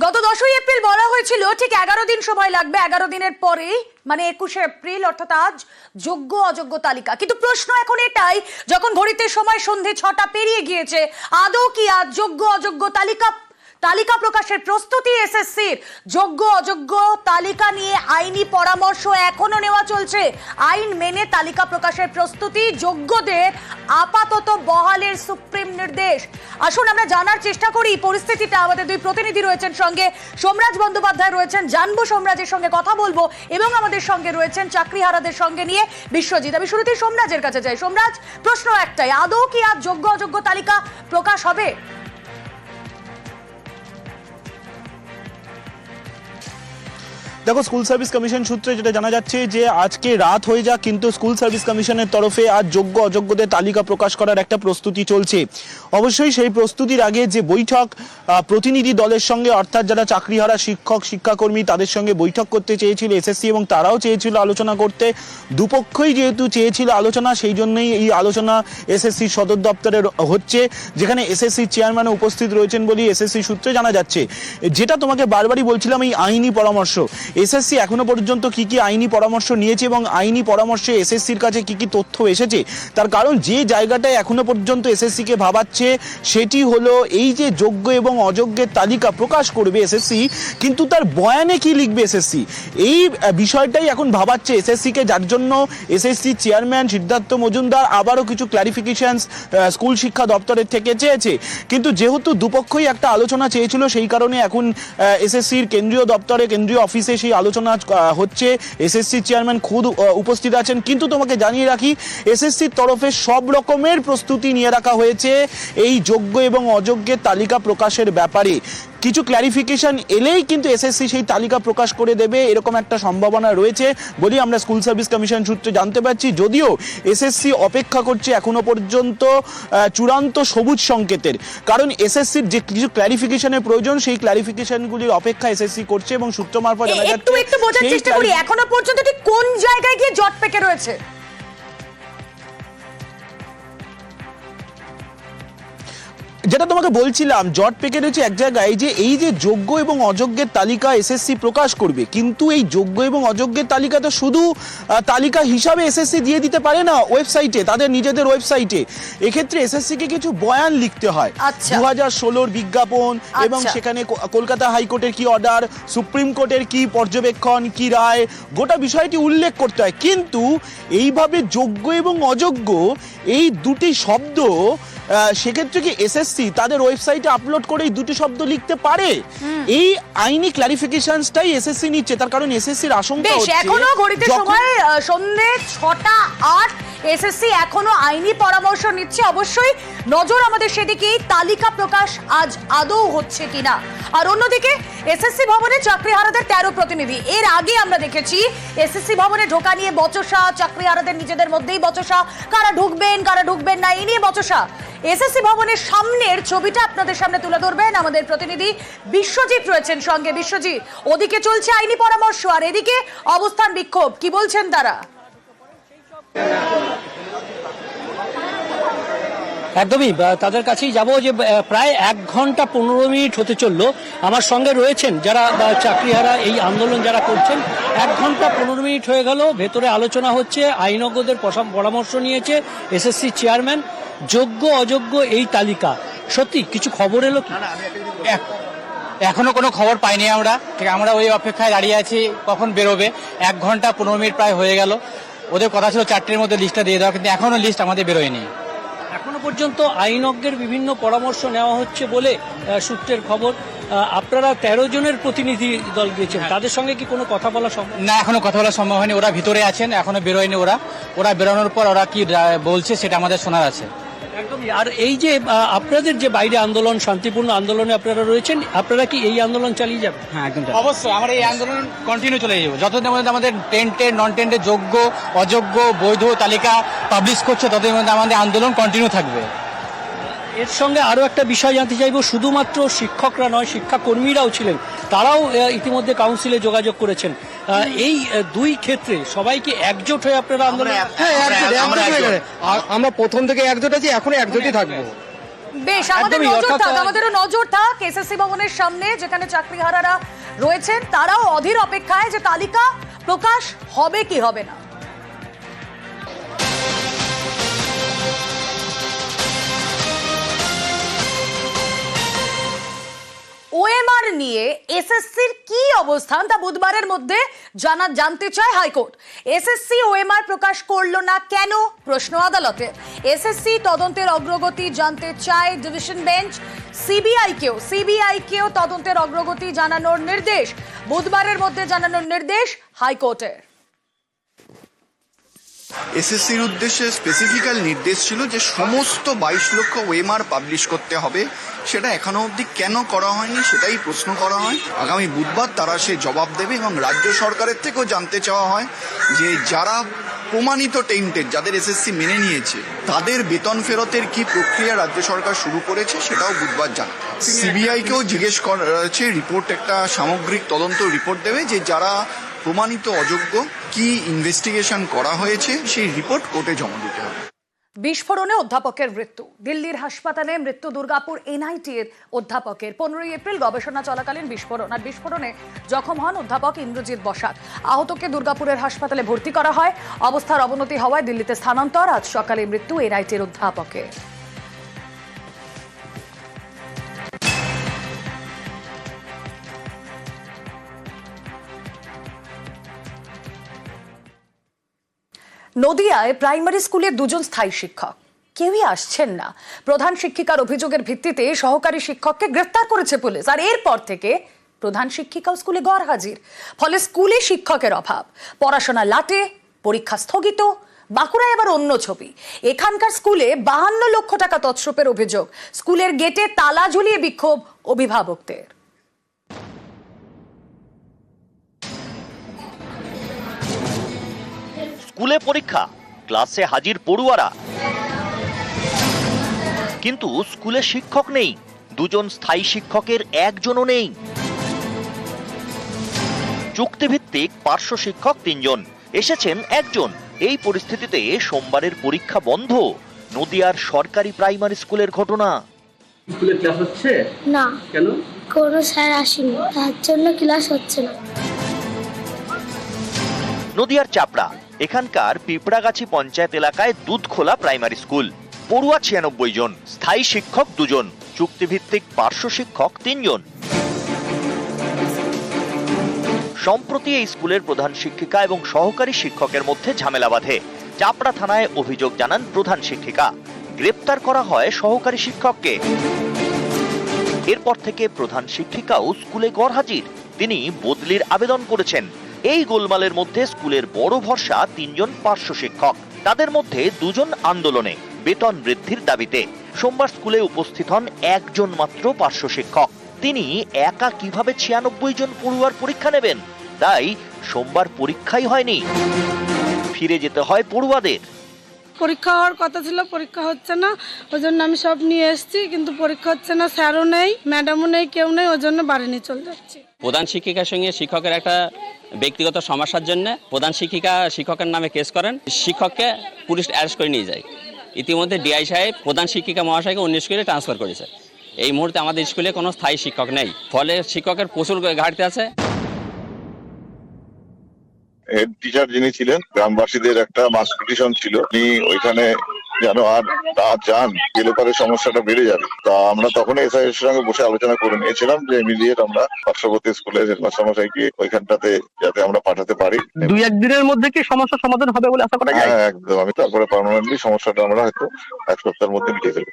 গত 10ই এপ্রিল বলা হয়েছিল ঠিক 11 দিন সময় লাগবে, 11 দিনের পরে মানে 21শে এপ্রিল অর্থাৎ আজ যোগ্য অযোগ্য তালিকা। কিন্তু প্রশ্ন এখন এটাই, যখন ঘড়িতে সময় সন্ধে 6টা পেরিয়ে গিয়েছে, আদৌ কি আজ যোগ্য অযোগ্য তালিকা প্রকাশের প্রস্তুতি এসএসসির? যোগ্য অযোগ্য তালিকা নিয়ে আইনি পরামর্শ এখনো নেওয়া চলছে। আইন মেনে তালিকা প্রকাশের প্রস্তুতি, যোগ্যদের আপাতত বহালের সুপ্রিম নির্দেশ। আসুন আমরা জানার চেষ্টা করি পরিস্থিতিটা। আমাদের দুই প্রতিনিধি রয়েছেন সঙ্গে, সোমরাজ বন্দ্যোপাধ্যায় রয়েছেন, জানবো সোমরাজের সঙ্গে কথা বলবো, এবং আমাদের সঙ্গে রয়েছেন চাকরিহারাদের সঙ্গে নিয়ে বিশ্বজিৎ। আমি শুরুতেই সোমরাজের কাছে যাই। সোমরাজ, প্রশ্ন একটাই, আদৌ কি আজ যোগ্য অযোগ্য তালিকা প্রকাশ হবে? দেখো, স্কুল সার্ভিস কমিশন সূত্রে যেটা জানা যাচ্ছে যে আজকে রাত হয়ে যাক, কিন্তু স্কুল সার্ভিস কমিশনের তরফে আজ যোগ্য অযোগ্যদের তালিকা প্রকাশ করার একটা প্রস্তুতি চলছে। অবশ্যই সেই প্রস্তুতির আগে যে বৈঠক প্রতিনিধি দলের সঙ্গে, অর্থাৎ যারা চাকরিহারা শিক্ষক শিক্ষাকর্মী তাদের সঙ্গে বৈঠক করতে চেয়েছিল এসএসসি, এবং তারাও চেয়েছিল আলোচনা করতে। দুপক্ষই যেহেতু চেয়েছিল আলোচনা, সেই জন্যই এই আলোচনা এসএসসি সদর দপ্তরে হচ্ছে, যেখানে এসএসসি চেয়ারম্যান উপস্থিত রয়েছেন বলে এসএসসি সূত্রে জানা যাচ্ছে। যেটা তোমাকে বারবারই বলছিলাম, এই আইনি পরামর্শ, এসএসসি এখনো পর্যন্ত কি কি আইনি পরামর্শ নিয়েছে এবং আইনি পরামর্শে এসএসসির কাছে কি কি তথ্য এসেছে, তার কারণ যে জায়গাটায় এখনো পর্যন্ত এসএসসিকে ভাবাচ্ছে সেটি হলো এই যে যোগ্য এবং অযোগ্যের তালিকা প্রকাশ করবে এসএসসি, কিন্তু তার বয়ানে কি লিখবে এসএসসি, এই বিষয়টাই এখন ভাবাচ্ছে এসএসসিকে, যার জন্য এসএসসি চেয়ারম্যান সিদ্ধার্থ মজুমদার আবারও কিছু ক্ল্যারিফিকেশনস স্কুল শিক্ষা দপ্তরের থেকে চেয়েছে। কিন্তু যেহেতু দুপক্ষই একটা আলোচনা চেয়েছিল, সেই কারণে এখন এসএসসির কেন্দ্রীয় দপ্তরে, কেন্দ্রীয় অফিসে সেই আলোচনা হচ্ছে। এসএসসি চেয়ারম্যান খুদ উপস্থিত আছেন। কিন্তু তোমাকে জানিয়ে রাখি, এসএসসির তরফে সব রকমের প্রস্তুতি নিয়ে রাখা হয়েছে এই যোগ্য এবং অযোগ্যের তালিকা প্রকাশের ব্যাপারে। কিছু ক্ল্যারিফিকেশন এলেই কিন্তু এসএসসি সেই তালিকা প্রকাশ করে দেবে, এরকম একটা সম্ভাবনা রয়েছে বলি আমরা স্কুল সার্ভিস কমিশন সূত্রে জানতে পারছি। যদিও এসএসসি অপেক্ষা করছে এখনো পর্যন্ত চূড়ান্ত সবুজ সংকেতের, কারণ এসএসসির যে কিছু ক্ল্যারিফিকেশনের প্রয়োজন, সেই ক্ল্যারিফিকেশনগুলির অপেক্ষা এসএসসি করছে, এবং সূত্র মারফত জানা যাচ্ছে একটু বোঝার চেষ্টা করি এখনো পর্যন্ত ঠিক কোন জায়গায় গিয়ে জট পেকে রয়েছে। যেটা তোমাকে বলছিলাম, জট পেকে রয়েছে এক জায়গায়, যে এই যে যোগ্য এবং অযোগ্যের তালিকা এসএসসি প্রকাশ করবে, কিন্তু এই যোগ্য এবং অযোগ্যের তালিকা তো শুধু তালিকা হিসাবে এসএসসি দিয়ে দিতে পারে না ওয়েবসাইটে, তাদের নিজেদের ওয়েবসাইটে। এক্ষেত্রে এসএসসিকে কিছু বয়ান লিখতে হয়। 2016 বিজ্ঞাপন, এবং সেখানে কলকাতা হাইকোর্টের কি অর্ডার, সুপ্রিম কোর্টের কি পর্যবেক্ষণ, কি রায়, গোটা বিষয়টি উল্লেখ করতে হয়। কিন্তু এইভাবে যোগ্য এবং অযোগ্য এই দুটি শব্দ সেক্ষেত্রে কি এসএসসি তাদের ওয়েবসাইটে আপলোড করে এই দুটি শব্দ লিখতে পারে? এই আইনি ক্ল্যারিফিকেশনসটাই এসএসসি নিচ্ছে, তার কারণ এসএসসির আশঙ্কা হচ্ছে এখনো ঘড়িতে সময় সন্ধ্যে 6:08, এসএসসি এখনো আইনি পরামর্শ নিচ্ছে। অবশ্যই নজর আমাদের সেদিকেই, তালিকা প্রকাশ আজ আদৌ হচ্ছে কিনা। আর অন্যদিকে এসএসসি ভবনে চাকরিহারাদের 13 প্রতিনিধি। এর আগে আমরা দেখেছি এসএসসি ভবনে ঢোকা নিয়ে বচসা, চাকরিহারাদের নিজেদের মধ্যেই বচসা, কারা ঢুকবেন না এই নিয়ে বচসা। এসএসসি ভবনের সামনের ছবিটা আপনাদের সামনে তুলে ধরবেন আমাদের প্রতিনিধি বিশ্বজিৎ রয়েছেন সঙ্গে। বিশ্বজিৎ, ওদিকে চলছে আইনি পরামর্শ আর এদিকে অবস্থান বিক্ষোভ, কি বলছেন তারা? একদমই তাদের কাছেই যাব, যে প্রায় 1 ঘন্টা 15 মিনিট হতে চললো। আমার সঙ্গে রয়েছেন যারা চাকরিহারা এই আন্দোলন যারা করছেন। 1 ঘন্টা 15 মিনিট হয়ে গেল, ভেতরে আলোচনা হচ্ছে, আইনজ্ঞদের পরামর্শ নিয়েছে এসএসসি চেয়ারম্যান। যোগ্য অযোগ্য এই তালিকা সত্যি কিছু খবর এলো কি? এখনো কোনো খবর পাইনি আমরা, ঠিক আমরা ওই অপেক্ষায় দাঁড়িয়ে আছি কখন বেরোবে। 1 ঘন্টা 15 মিনিট প্রায় হয়ে গেল। ওদের কথা ছিল 4টের মধ্যে লিস্টটা দিয়ে দেওয়া, কিন্তু এখনো লিস্ট আমাদের বেরোয়নি। এখনো পর্যন্ত আইনজ্ঞের বিভিন্ন পরামর্শ নেওয়া হচ্ছে বলে সূত্রের খবর। আপনারা 13 জনের প্রতিনিধি দল গিয়েছেন, তাদের সঙ্গে কি কোনো কথা বলা সম্ভব? না, এখনো কথা বলা সম্ভব হয়নি। ওরা ভিতরে আছেন, এখনো বেরোয়নি। ওরা বেরোনোর পর ওরা কি বলছে সেটা আমাদের শোনার আছে। একদমই। আর এই যে আপনাদের যে বাইরে আন্দোলন, শান্তিপূর্ণ আন্দোলনে আপনারা রয়েছেন, আপনারা কি এই আন্দোলন চালিয়ে যাবেন? হ্যাঁ, একদম অবশ্যই আমরা এই আন্দোলন কন্টিনিউ চলে যাবো। যতদিন মধ্যে আমাদের টেন্টেড নন টেন্টেড যোগ্য অযোগ্য বৈধ তালিকা পাবলিশ করছে, ততদিন মধ্যে আমাদের আন্দোলন কন্টিনিউ থাকবে। এর সঙ্গে আরও একটা বিষয় জানতে চাইব, শুধুমাত্র শিক্ষকরা নয়, শিক্ষাকর্মীরাও ছিলেন, তারাও ইতিমধ্যে কাউন্সিলে যোগাযোগ করেছেন। এই দুই ক্ষেত্রে সবাইকে একজোট হয়ে আপনারা আন্দোলন? আমরা প্রথম থেকে একজোট আছি, এখনো একজোটই থাকবো। বেশ, আমাদের একদমই, নজর অর্থাৎ থাক, আমাদেরও নজর থাক এসএসসি ভবনের সামনে, যেখানে চাকরিহারারা রয়েছেন তারাও অধীর অপেক্ষায় যে তালিকা প্রকাশ হবে কি হবে না। ওএমআর নিয়ে এসএসসির কি অবস্থান তা বুধবারের মধ্যে জানতে চায় হাইকোর্ট। এসএসসি ওএমআর প্রকাশ করলো না কেন, প্রশ্ন আদালতে। এসএসসি তদন্তের অগ্রগতি জানতে চায় ডিভিশন বেঞ্চ। সিবিআইকেও তদন্তের অগ্রগতি জানানোর নির্দেশ, বুধবারের মধ্যে জানানোর নির্দেশ হাইকোর্টের। এসএসসির উদ্দেশ্যে স্পেসিফিক্যাল নির্দেশ ছিল যে সমস্ত 22 লক্ষ ওএমআর পাবলিশ করতে হবে। সেটা এখনো অবধি কেন করা হয়নি সেটাই প্রশ্ন করা হয়। আগামী বুধবার তারা সে জবাব দেবে এবং রাজ্য সরকারের থেকেও জানতে চাওয়া হয় যে যারা প্রমাণিত টেন্টেড, যাদের এসএসসি মেনে নিয়েছে, তাদের বেতন ফেরতের কি প্রক্রিয়া রাজ্য সরকার শুরু করেছে সেটাও বুধবার জানাবে। সিবিআইকেও জিজ্ঞেস করেছে, রিপোর্ট একটা সামগ্রিক তদন্ত রিপোর্ট দেবে যে যারা প্রমাণিত অযোগ্য কি ইনভেস্টিগেশন করা হয়েছে সেই রিপোর্ট কোর্টে জমা দিতে হবে। বিস্ফোরণে অধ্যাপকের মৃত্যু, দিল্লির হাসপাতালে মৃত্যু দুর্গাপুর এনআইটির অধ্যাপকের। 15 এপ্রিল গবেষণা চলাকালীন বিস্ফোরণ, আর বিস্ফোরণে জখম হন অধ্যাপক ইন্দ্রজিৎ বসাক। আহতকে দুর্গাপুরের হাসপাতালে ভর্তি করা হয়, অবস্থার অবনতি হওয়ায় দিল্লিতে স্থানান্তর। আজ সকালে মৃত্যু এনআইটির অধ্যাপকের। নদিয়ায় প্রাইমারি স্কুলে 2 জন স্থায়ী শিক্ষক কেউই আসছেন না। প্রধান শিক্ষিকার অভিযোগের ভিত্তিতে সহকারী শিক্ষককে গ্রেফতার করেছে পুলিশ, আর এরপর থেকে প্রধান শিক্ষিকাও স্কুলে গরহাজির। ফলে স্কুলে শিক্ষকের অভাব, পড়াশোনা লাটে, পরীক্ষা স্থগিত। বাঁকুড়ায় এবার অন্য ছবি। এখানকার স্কুলে 52 লক্ষ টাকা তছরূপের অভিযোগ। স্কুলের গেটে তালা ঝুলিয়ে বিক্ষোভ অভিভাবকদের। স্কুলে পরীক্ষা, ক্লাসে হাজির পড়ুয়ারা, কিন্তু স্কুলে শিক্ষক নেই। 2 জন স্থায়ী শিক্ষকের একজনও নেই। চুক্তিভিত্তিক পার্শ্ব শিক্ষক 3 জন, এসেছেন একজন। এই পরিস্থিতিতে সোমবারের পরীক্ষা বন্ধ। নদিয়ার সরকারি প্রাইমারি স্কুলের ঘটনা। স্কুলে ক্লাস হচ্ছে না, কেন? কোনো স্যার আসেনি, তার জন্য ক্লাস হচ্ছে না। নদিয়ার চাপড়া, এখানকার পিঁপড়াগাছি পঞ্চায়েত এলাকায় দুধখোলা প্রাইমারি স্কুল। পড়ুয়া 96 জন, স্থায়ী শিক্ষক 2 জন, চুক্তিভিত্তিক পার্শ্ব শিক্ষক 3 জন। সম্প্রতি এই স্কুলের প্রধান শিক্ষিকা এবং সহকারী শিক্ষকের মধ্যে ঝামেলা বাধে। চাপড়া থানায় অভিযোগ জানান প্রধান শিক্ষিকা। গ্রেপ্তার করা হয় সহকারী শিক্ষককে। এরপর থেকে প্রধান শিক্ষিকাও স্কুলে গরহাজির। তিনি বদলির আবেদন করেছেন। এই গোলমালের মধ্যে স্কুলের বড় ভরসা 3 জন পার্শ্ব শিক্ষক। তাদের মধ্যে 2 জন আন্দোলনে, বেতন বৃদ্ধির দাবিতে। সোমবার স্কুলে উপস্থিত হন একজন মাত্র পার্শ্ব শিক্ষক। তিনি একা কিভাবে 96 জন পড়ুয়ার পরীক্ষা নেবেন? তাই সোমবার পরীক্ষাই হয়নি, ফিরে যেতে হয় পড়ুয়াদের। পরীক্ষা হওয়ার কথা ছিল, পরীক্ষা হচ্ছে না, ওই জন্য আমি সব নিয়ে এসেছি, কিন্তু পরীক্ষা হচ্ছে না। স্যারও নেই, ম্যাডামও নেই, কেউ নেই, ওই জন্য বাড়ি নিয়ে চলে যাচ্ছি। প্রধান শিক্ষিকার সঙ্গে শিক্ষকের একটা ব্যক্তিগত সমস্যার জন্য প্রধান শিক্ষিকা শিক্ষকের নামে কেস করেন। শিক্ষককে পুলিশ অ্যারেস্ট করে নিয়ে যায়। ইতিমধ্যে ডিআই সাহেব প্রধান শিক্ষিকা মহাশয়কে 19 স্কুলে ট্রান্সফার করেছে। এই মুহূর্তে আমাদের স্কুলে কোনো স্থায়ী শিক্ষক নেই, ফলে শিক্ষকের প্রচুর ঘাটতি আছে। হেড টিচার যিনি ছিলেন, গ্রামবাসীদের একটা মাস পিটিশন ছিল, উনি ওইখানে যেন আর না যান, গেলে পরে সমস্যাটা বেড়ে যাবে। তা আমরা তখন এসআই এর সঙ্গে বসে আলোচনা করে নিয়েছিলাম যে ইমিডিয়েট আমরা পার্শ্ববর্তী স্কুলের হেডমাস্টার মশাইকে ওইখানটাতে যাতে আমরা পাঠাতে পারি। 2-1 দিনের মধ্যে কি সমস্যার সমাধান হবে বলে আশা করা যায়? হ্যাঁ, একদম। আমি তারপরে পার্মানেন্টলি সমস্যাটা আমরা হয়তো 1 সপ্তাহের মধ্যে মিটিয়ে ফেলবো।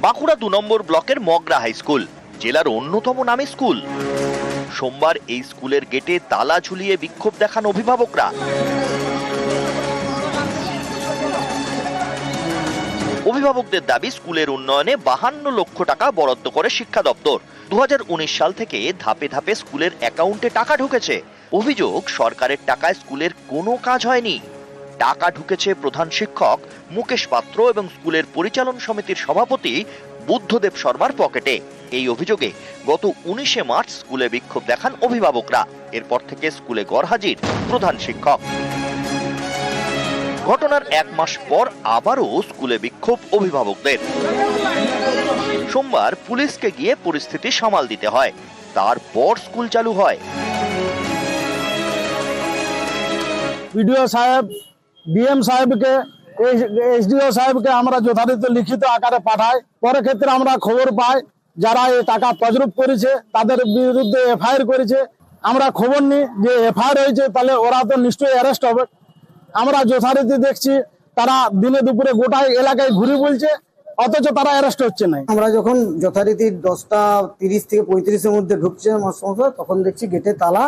বাঁকুড়া 2 নম্বর ব্লকের মগরা হাই স্কুল, জেলার অন্যতম নামী স্কুল। সোমবার এই স্কুলের গেটে তালা ঝুলিয়ে বিক্ষোভ দেখান অভিভাবকরা। অভিভাবকদের দাবি, স্কুলের উন্নয়নে 52 লক্ষ টাকা বরাদ্দ করে শিক্ষা দপ্তর। 2019 সাল থেকে ধাপে ধাপে স্কুলের অ্যাকাউন্টে টাকা ঢুকেছে। অভিযোগ, সরকারের টাকায় স্কুলের কোনো কাজ হয়নি। টাকা ঢুকেছে প্রধান শিক্ষক মুকেশ পাত্র এবং স্কুলের পরিচালন সমিতির সভাপতি বুদ্ধদেব শর্মার পকেটে। এই অভিযোগে গত 19 মার্চ স্কুলে বিক্ষোভ দেখান অভিভাবকরা। এরপর থেকে স্কুলে গরহাজির প্রধান শিক্ষক। ঘটনার 1 মাস পর আবারও স্কুলে বিক্ষোভ অভিভাবকদের। সোমবার পুলিশকে গিয়ে পরিস্থিতি সামাল দিতে হয়, তারপর স্কুল চালু হয়। বিডিও সাহেব, ডিএম সাহেবকে, এসডিও সাহেবকে আমরা যথারীতি লিখিত আকারে পাঠাই। পরে ক্ষেত্রে আমরা খবর পাই যারা এই টাকা তজরুপ করেছে তাদের বিরুদ্ধে এফআইআর করেছে। আমরা খবর নিই যে এফআইআর হয়েছে, তাহলে ওরা তো নিশ্চয়ই অ্যারেস্ট হবে। আমরা যথারীতি দেখছি তারা দিনে দুপুরে গোটা এলাকায় ঘুরে বলছে, অথচ তারা অ্যারেস্ট হচ্ছে না। আমরা যখন যথারীতি 10:30 থেকে 35-এর মধ্যে ঢুকছে মাস্টারমশাই, তখন দেখছি গেটে তালা,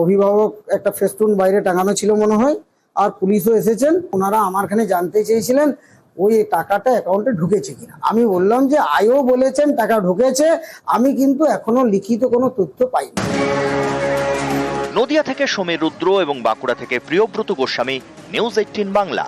অভিভাবক একটা ফেস্টুন বাইরে টাঙানো ছিল মনে হয়, আর পুলিশও এসেছেন। ওনারা আমার এখানে জানতে চেয়েছিলেন ওই টাকাটা অ্যাকাউন্টে ঢুকেছে কিনা। আমি বললাম যে আইও বলেছেন টাকা ঢুকেছে, আমি কিন্তু এখনো লিখিত কোনো তথ্য পাইনি। নদিয়া থেকে সমীর রুদ্র এবং বাঁকুড়া থেকে প্রিয়ব্রত গোস্বামী, নিউজ 18 বাংলা।